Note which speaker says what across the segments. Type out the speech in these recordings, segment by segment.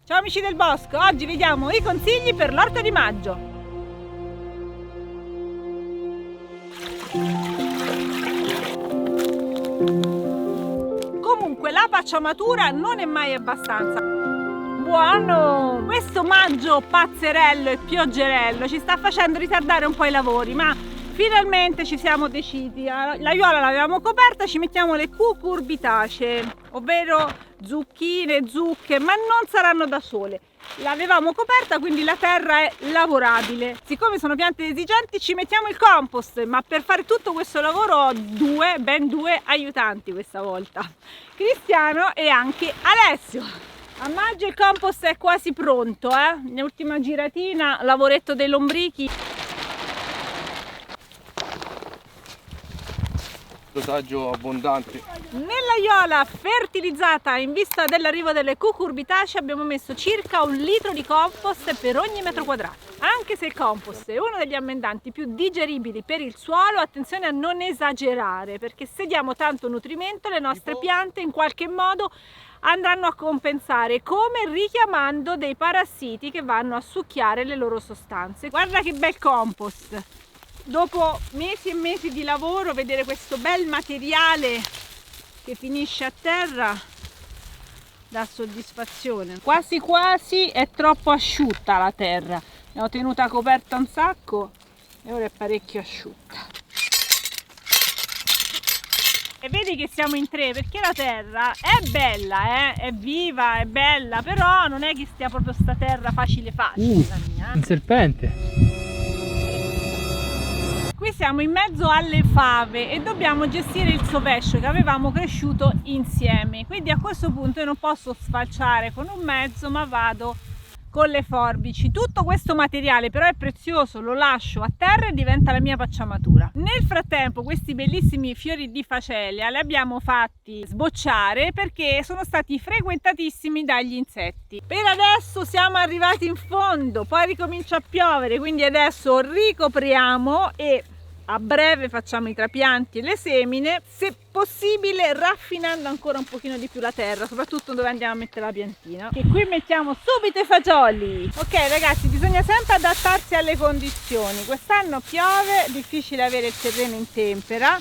Speaker 1: Ciao amici del bosco, oggi vediamo i consigli per l'orto di maggio. Comunque la pacciamatura non è mai abbastanza. Buono! Questo maggio pazzerello e pioggerello ci sta facendo ritardare un po' i lavori, ma finalmente ci siamo decisi. L'aiuola l'avevamo coperta, ci mettiamo le cucurbitacee, ovvero zucchine, zucche, ma non saranno da sole. L'avevamo coperta, quindi la terra è lavorabile. Siccome sono piante esigenti ci mettiamo il compost, ma per fare tutto questo lavoro ho ben due aiutanti questa volta, Cristiano e anche Alessio. A maggio il compost è quasi pronto, l'ultima giratina, lavoretto dei lombrichi.
Speaker 2: Dosaggio abbondante.
Speaker 1: Nell'aiuola fertilizzata in vista dell'arrivo delle cucurbitacee abbiamo messo circa 1 litro di compost per ogni metro quadrato. Anche se il compost è uno degli ammendanti più digeribili per il suolo, attenzione a non esagerare, perché se diamo tanto nutrimento le nostre piante in qualche modo andranno a compensare, come richiamando dei parassiti che vanno a succhiare le loro sostanze. Guarda che bel compost! Dopo mesi e mesi di lavoro, vedere questo bel materiale che finisce a terra dà soddisfazione. Quasi quasi è troppo asciutta la terra, l'ho tenuta coperta un sacco e ora è parecchio asciutta. E vedi che siamo in 3 perché la terra è bella, è viva, è bella, però non è che stia proprio sta terra facile la mia.
Speaker 3: Un serpente.
Speaker 1: Qui siamo in mezzo alle fave e dobbiamo gestire il sovescio che avevamo cresciuto insieme, quindi a questo punto io non posso sfalciare con un mezzo, ma vado con le forbici. Tutto questo materiale però è prezioso, lo lascio a terra e diventa la mia pacciamatura. Nel frattempo questi bellissimi fiori di facelia li abbiamo fatti sbocciare perché sono stati frequentatissimi dagli insetti. Per adesso siamo arrivati in fondo, poi ricomincia a piovere, quindi adesso ricopriamo e a breve facciamo i trapianti e le semine, se possibile raffinando ancora un pochino di più la terra, soprattutto dove andiamo a mettere la piantina. E qui mettiamo subito i fagioli. Ok ragazzi, bisogna sempre adattarsi alle condizioni. Quest'anno piove, è difficile avere il terreno in tempera,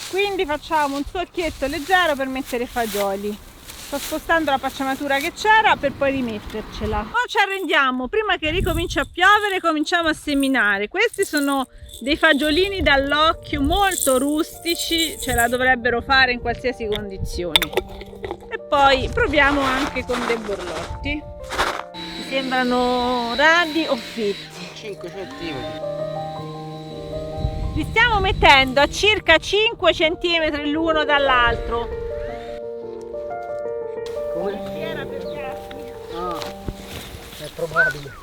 Speaker 1: quindi facciamo un solchietto leggero per mettere i fagioli. Sto spostando la pacciamatura che c'era per poi rimettercela. Non ci arrendiamo, prima che ricominci a piovere cominciamo a seminare. Questi sono dei fagiolini dall'occhio molto rustici, ce la dovrebbero fare in qualsiasi condizione. E poi proviamo anche con dei borlotti. Mi sembrano radi o fitti?
Speaker 2: 5 centimetri.
Speaker 1: Li stiamo mettendo a circa 5 cm l'uno dall'altro. Era per gatti.
Speaker 3: Ah, è probabile.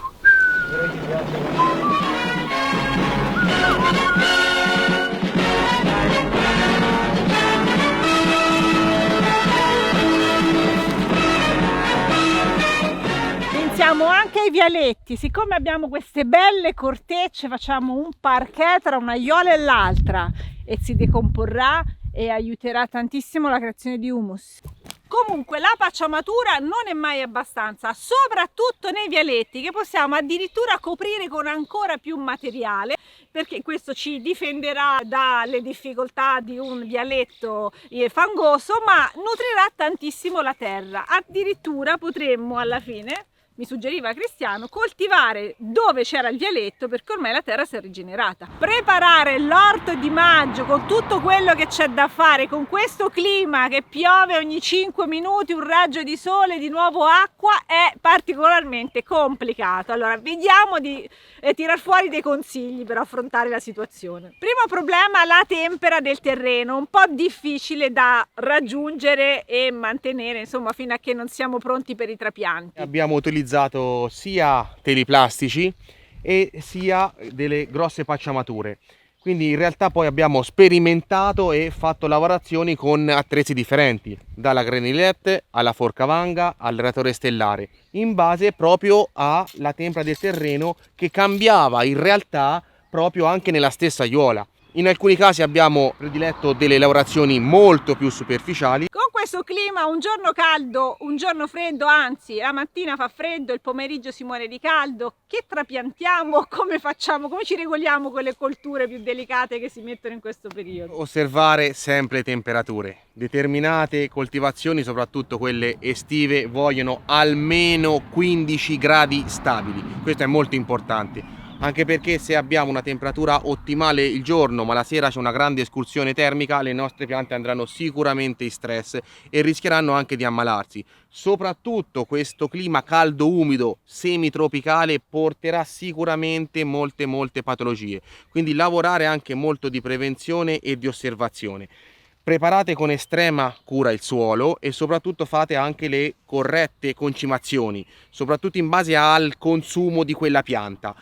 Speaker 1: Pensiamo anche ai vialetti, siccome abbiamo queste belle cortecce facciamo un parquet tra un'aiuola e l'altra e si decomporrà e aiuterà tantissimo la creazione di humus. Comunque la pacciamatura non è mai abbastanza, soprattutto nei vialetti che possiamo addirittura coprire con ancora più materiale, perché questo ci difenderà dalle difficoltà di un vialetto fangoso, ma nutrirà tantissimo la terra. Addirittura potremmo alla fine, mi suggeriva Cristiano, coltivare dove c'era il vialetto perché ormai la terra si è rigenerata. Preparare l'orto di maggio con tutto quello che c'è da fare, con questo clima che piove ogni 5 minuti, un raggio di sole, di nuovo acqua, è particolarmente complicato. Allora vediamo di tirar fuori dei consigli per affrontare la situazione. Primo problema, la tempera del terreno, un po' difficile da raggiungere e mantenere, insomma, fino a che non siamo pronti per i trapianti.
Speaker 2: Abbiamo utilizzato sia teli plastici e sia delle grosse pacciamature, quindi in realtà poi abbiamo sperimentato e fatto lavorazioni con attrezzi differenti, dalla granilette alla forcavanga al ratore stellare, in base proprio alla tempera del terreno che cambiava in realtà proprio anche nella stessa aiuola. In alcuni casi abbiamo prediletto delle lavorazioni molto più superficiali.
Speaker 1: Con questo clima, un giorno caldo, un giorno freddo, anzi la mattina fa freddo, il pomeriggio si muore di caldo, che trapiantiamo? Come facciamo? Come ci regoliamo con le colture più delicate che si mettono in questo periodo?
Speaker 2: Osservare sempre le temperature. Determinate coltivazioni, soprattutto quelle estive, vogliono almeno 15 gradi stabili. Questo è molto importante. Anche perché se abbiamo una temperatura ottimale il giorno ma la sera c'è una grande escursione termica, le nostre piante andranno sicuramente in stress e rischieranno anche di ammalarsi. Soprattutto questo clima caldo umido semitropicale porterà sicuramente molte patologie, quindi lavorare anche molto di prevenzione e di osservazione. Preparate con estrema cura il suolo e soprattutto fate anche le corrette concimazioni, soprattutto in base al consumo di quella pianta,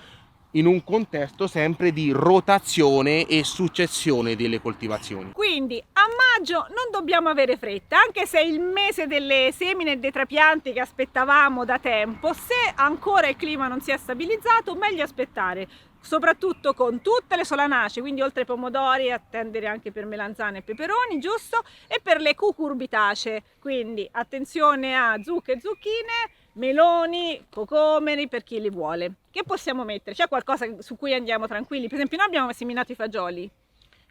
Speaker 2: in un contesto sempre di rotazione e successione delle coltivazioni.
Speaker 1: Quindi a maggio non dobbiamo avere fretta, anche se è il mese delle semine e dei trapianti che aspettavamo da tempo. Se ancora il clima non si è stabilizzato, meglio aspettare, soprattutto con tutte le solanacee, quindi oltre ai pomodori attendere anche per melanzane e peperoni, giusto? E per le cucurbitacee, quindi attenzione a zucche e zucchine, meloni, cocomeri per chi li vuole. Che possiamo mettere? C'è qualcosa su cui andiamo tranquilli? Per esempio noi abbiamo seminato i fagioli.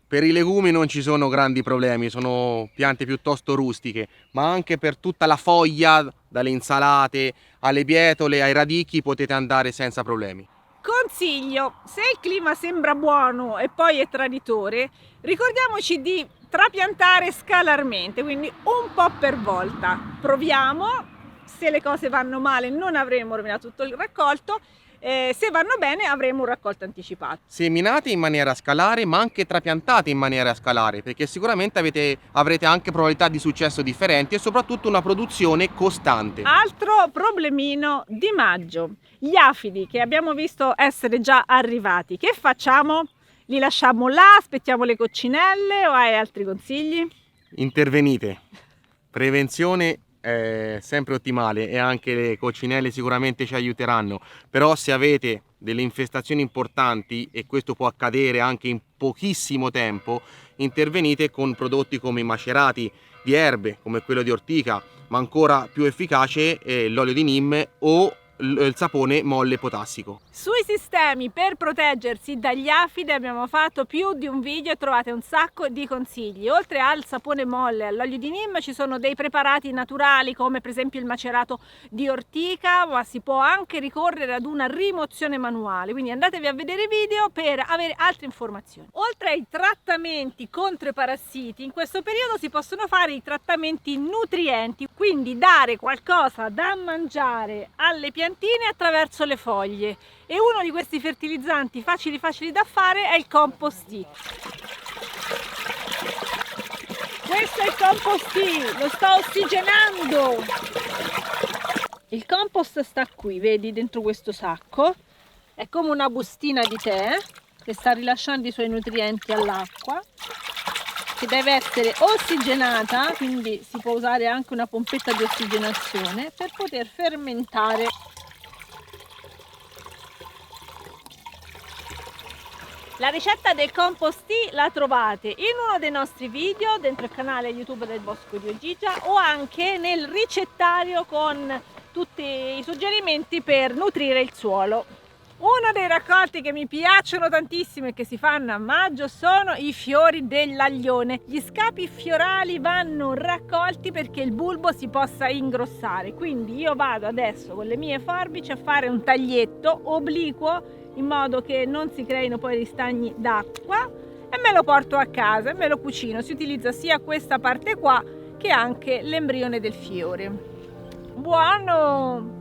Speaker 2: Per i legumi non ci sono grandi problemi, sono piante piuttosto rustiche, ma anche per tutta la foglia, dalle insalate alle bietole, ai radicchi, potete andare senza problemi.
Speaker 1: Consiglio, se il clima sembra buono e poi è traditore, ricordiamoci di trapiantare scalarmente, quindi un po' per volta. Proviamo, se le cose vanno male non avremo rovinato tutto il raccolto, se vanno bene avremo un raccolto anticipato.
Speaker 2: Seminate in maniera scalare ma anche trapiantate in maniera scalare, perché sicuramente avrete anche probabilità di successo differenti e soprattutto una produzione costante.
Speaker 1: Altro problemino di maggio, gli afidi che abbiamo visto essere già arrivati, che facciamo? Li lasciamo là, aspettiamo le coccinelle o hai altri consigli?
Speaker 2: Intervenite, prevenzione è sempre ottimale e anche le coccinelle sicuramente ci aiuteranno, però se avete delle infestazioni importanti, e questo può accadere anche in pochissimo tempo, intervenite con prodotti come i macerati di erbe, come quello di ortica, ma ancora più efficace l'olio di neem o il sapone molle potassico.
Speaker 1: Sui sistemi per proteggersi dagli afidi abbiamo fatto più di un video e trovate un sacco di consigli. Oltre al sapone molle e all'olio di neem ci sono dei preparati naturali come per esempio il macerato di ortica, ma si può anche ricorrere ad una rimozione manuale, quindi andatevi a vedere i video per avere altre informazioni. Oltre ai trattamenti contro i parassiti, in questo periodo si possono fare i trattamenti nutrienti, quindi dare qualcosa da mangiare alle piantine attraverso le foglie. E uno di questi fertilizzanti facili da fare è il compost tea. Questo è il compost tea, lo sto ossigenando. Il compost sta qui, vedi, dentro questo sacco. È come una bustina di tè che sta rilasciando i suoi nutrienti all'acqua, che deve essere ossigenata, quindi si può usare anche una pompetta di ossigenazione per poter fermentare. La ricetta del compost tea la trovate in uno dei nostri video dentro il canale YouTube del Bosco di Ogigia o anche nel ricettario con tutti i suggerimenti per nutrire il suolo. Uno dei raccolti che mi piacciono tantissimo e che si fanno a maggio sono i fiori dell'aglione. Gli scapi fiorali vanno raccolti perché il bulbo si possa ingrossare, quindi io vado adesso con le mie forbici a fare un taglietto obliquo in modo che non si creino poi ristagni d'acqua e me lo porto a casa e me lo cucino. Si utilizza sia questa parte qua che anche l'embrione del fiore. Buono!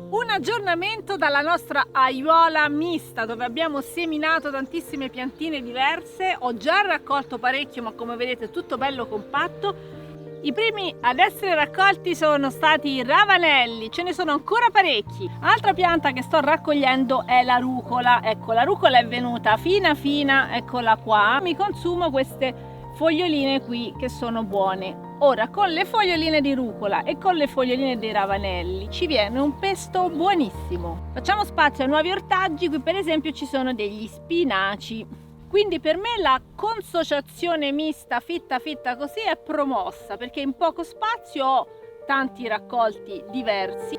Speaker 1: Un aggiornamento dalla nostra aiuola mista dove abbiamo seminato tantissime piantine diverse. Ho già raccolto parecchio, ma come vedete è tutto bello compatto. I primi ad essere raccolti sono stati i ravanelli, ce ne sono ancora parecchi. Altra pianta che sto raccogliendo è la rucola. Ecco, la rucola è venuta fina, eccola qua. Mi consumo queste foglioline qui che sono buone. Ora con le foglioline di rucola e con le foglioline dei ravanelli ci viene un pesto buonissimo. Facciamo spazio a nuovi ortaggi. Qui per esempio ci sono degli spinaci. Quindi per me la consociazione mista fitta così è promossa, perché in poco spazio ho tanti raccolti diversi.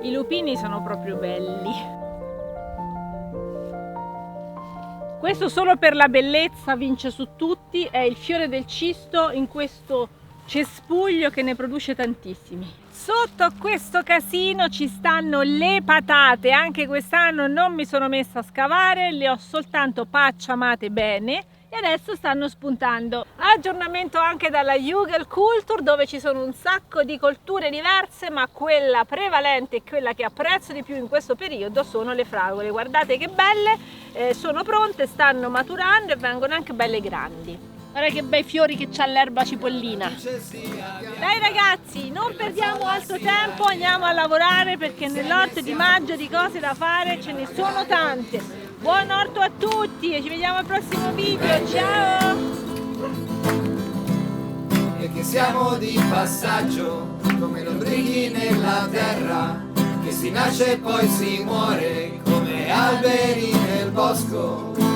Speaker 1: I lupini sono proprio belli. Questo solo per la bellezza vince su tutti, è il fiore del cisto in questo cespuglio che ne produce tantissimi. Sotto a questo casino ci stanno le patate, anche quest'anno non mi sono messa a scavare, le ho soltanto pacciamate bene e adesso stanno spuntando. Aggiornamento anche dalla Jugel Culture, dove ci sono un sacco di colture diverse, ma quella prevalente e quella che apprezzo di più in questo periodo sono le fragole. Guardate che belle, sono pronte, stanno maturando e vengono anche belle grandi. Guarda che bei fiori che c'ha l'erba cipollina. Dai ragazzi, non perdiamo altro tempo, andiamo a lavorare perché nell'orto di maggio di cose da fare ce ne sono tante. Buon orto a tutti e ci vediamo al prossimo video, ciao!
Speaker 4: E che siamo di passaggio come lombrichi nella terra, che si nasce e poi si muore come alberi nel bosco.